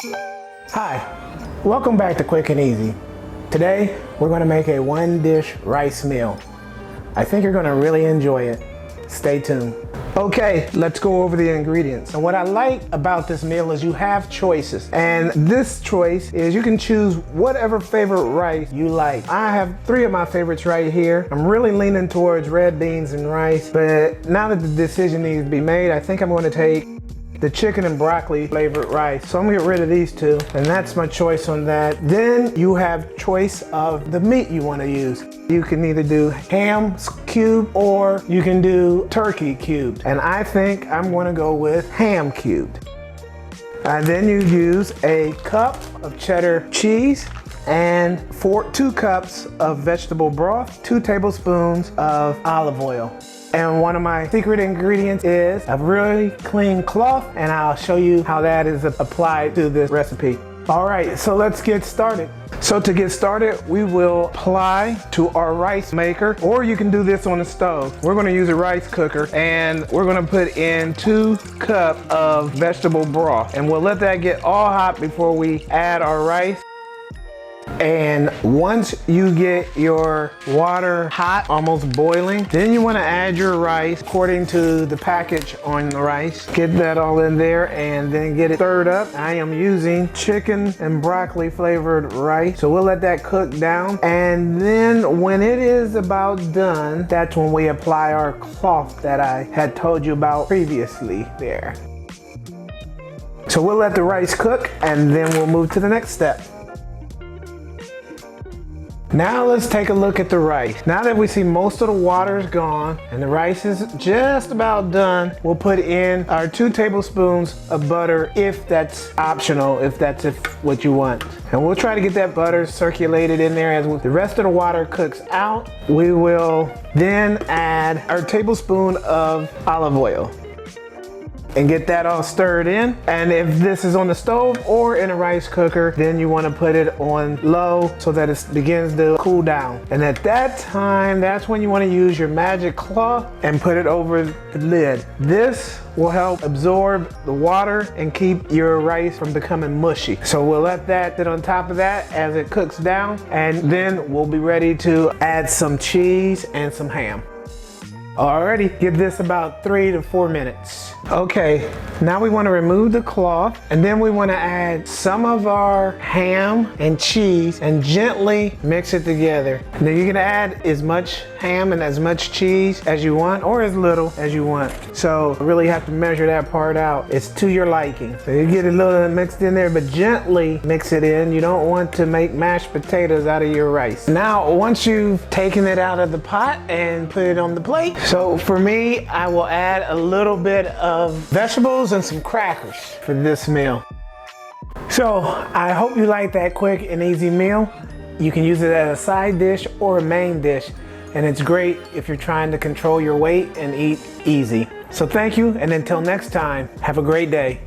Hi, welcome back to Quick and Easy. Today, we're going to make a one-dish rice meal. I think you're going to really enjoy it. Stay tuned. Okay, let's go over the ingredients. And what I like about this meal is you have choices. And this choice is you can choose whatever favorite rice you like. I have 3 of my favorites right here. I'm really leaning towards red beans and rice, but now that the decision needs to be made, I think I'm going to take the chicken and broccoli flavored rice. So I'm gonna get rid of these 2, and that's my choice on that. Then you have choice of the meat you wanna use. You can either do ham cube or you can do turkey cubed. And I think I'm gonna go with ham cubed. And then you use a cup of cheddar cheese and 2 cups of vegetable broth, 2 tablespoons of olive oil. And one of my secret ingredients is a really clean cloth, and I'll show you how that is applied to this recipe. All right, so let's get started. So to get started, we will apply to our rice maker, or you can do this on the stove. We're gonna use a rice cooker, and we're gonna put in 2 cups of vegetable broth. And we'll let that get all hot before we add our rice. And once you get your water hot, almost boiling, then you want to add your rice according to the package on the rice. Get that all in there and then get it stirred up. I am using chicken and broccoli flavored rice. So we'll let that cook down. And then when it is about done, that's when we apply our cloth that I had told you about previously there. So we'll let the rice cook and then we'll move to the next step. Now let's take a look at the rice. Now that we see most of the water is gone and the rice is just about done, we'll put in our 2 tablespoons of butter if that's optional, if that's what you want. And we'll try to get that butter circulated in there as the rest of the water cooks out. We will then add our tablespoon of olive oil and get that all stirred in. And if this is on the stove or in a rice cooker, then you want to put it on low so that it begins to cool down. And at that time, that's when you want to use your magic cloth and put it over the lid. This will help absorb the water and keep your rice from becoming mushy. So we'll let that sit on top of that as it cooks down, and then we'll be ready to add some cheese and some ham. Alrighty, give this about 3 to 4 minutes. Okay, now we want to remove the cloth, and then we want to add some of our ham and cheese and gently mix it together. Now you can add as much ham and as much cheese as you want, or as little as you want. So you really have to measure that part out. It's to your liking. So you get a little mixed in there, but gently mix it in. You don't want to make mashed potatoes out of your rice. Now, once you've taken it out of the pot and put it on the plate, so for me, I will add a little bit of vegetables and some crackers for this meal. So I hope you like that quick and easy meal. You can use it as a side dish or a main dish, and it's great if you're trying to control your weight and eat easy. So thank you, and until next time, have a great day.